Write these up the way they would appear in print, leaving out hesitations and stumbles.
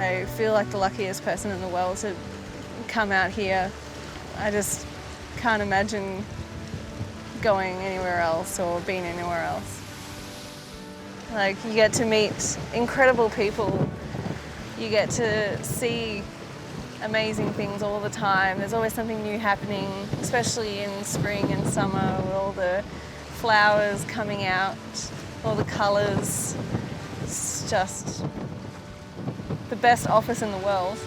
I feel like the luckiest person in the world to come out here. I just can't imagine going anywhere else or being anywhere else. Like, you get to meet incredible people. You get to see amazing things all the time. There's always something new happening, especially in spring and summer with all the flowers coming out, all the colours. It's just the best office in the world.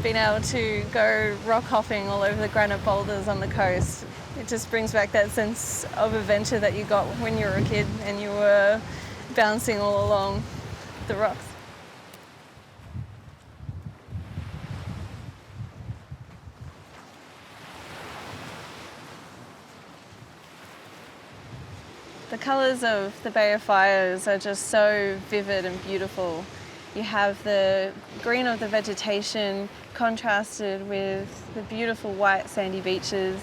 Being able to go rock hopping all over the granite boulders on the coast, it just brings back that sense of adventure that you got when you were a kid and you were bouncing all along the rocks. The colours of the Bay of Fires are just so vivid and beautiful. You have the green of the vegetation contrasted with the beautiful white sandy beaches,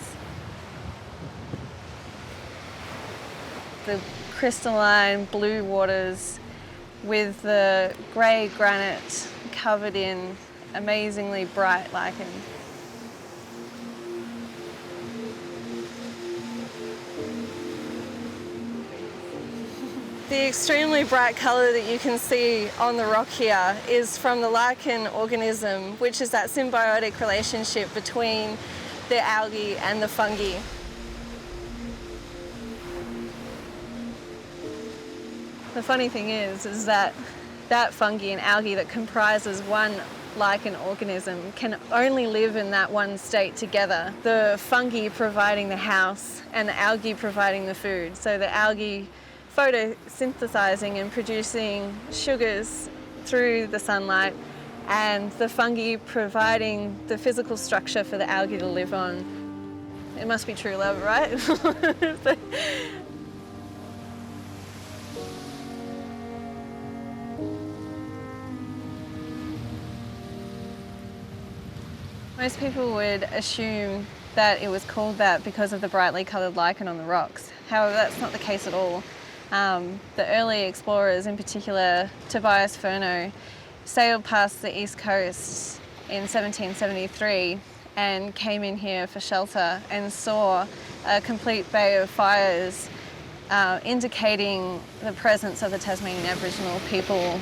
the crystalline blue waters with the grey granite covered in amazingly bright lichen. The extremely bright colour that you can see on the rock here is from the lichen organism, which is that symbiotic relationship between the algae and the fungi. The funny thing is that fungi and algae that comprises one lichen organism can only live in that one state together. The fungi providing the house and the algae providing the food. So the algae photosynthesizing and producing sugars through the sunlight, and the fungi providing the physical structure for the algae to live on. It must be true love, right? Most people would assume that it was called that because of the brightly coloured lichen on the rocks. However, that's not the case at all. The early explorers, in particular Tobias Furneaux, sailed past the east coast in 1773 and came in here for shelter and saw a complete bay of fires, indicating the presence of the Tasmanian Aboriginal people.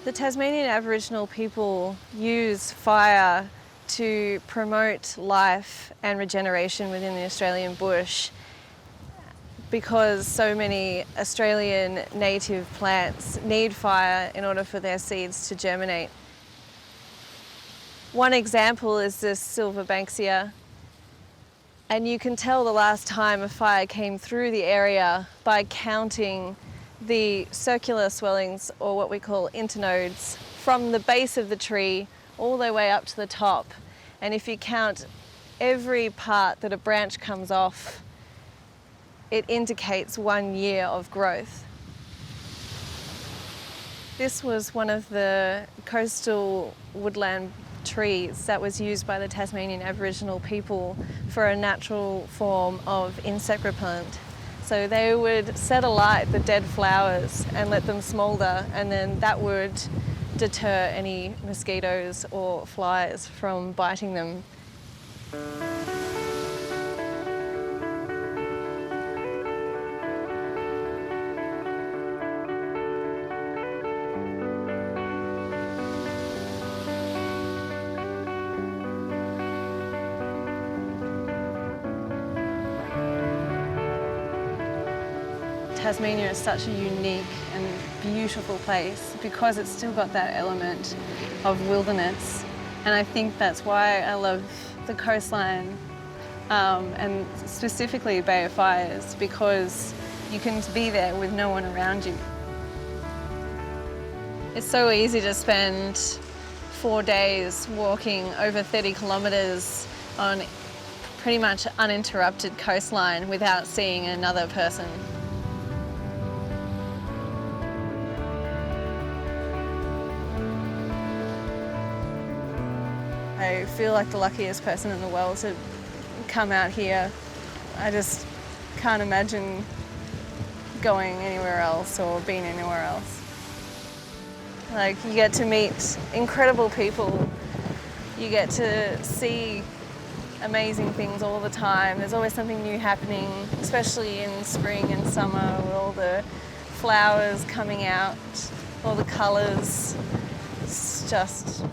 The Tasmanian Aboriginal people use fire to promote life and regeneration within the Australian bush because so many Australian native plants need fire in order for their seeds to germinate. One example is this silver banksia, and you can tell the last time a fire came through the area by counting the circular swellings, or what we call internodes, from the base of the tree all the way up to the top. And if you count every part that a branch comes off, it indicates 1 year of growth. This was one of the coastal woodland trees that was used by the Tasmanian Aboriginal people for a natural form of insect repellent. So they would set alight the dead flowers and let them smoulder, and then that would deter any mosquitoes or flies from biting them. Tasmania is such a unique and beautiful place because it's still got that element of wilderness, and I think that's why I love the coastline and specifically Bay of Fires, because you can be there with no one around you. It's so easy to spend 4 days walking over 30 kilometres on pretty much uninterrupted coastline without seeing another person. I feel like the luckiest person in the world to come out here. I just can't imagine going anywhere else or being anywhere else. Like, you get to meet incredible people. You get to see amazing things all the time. There's always something new happening, especially in spring and summer with all the flowers coming out, all the colours. It's just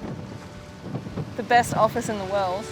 the best office in the world.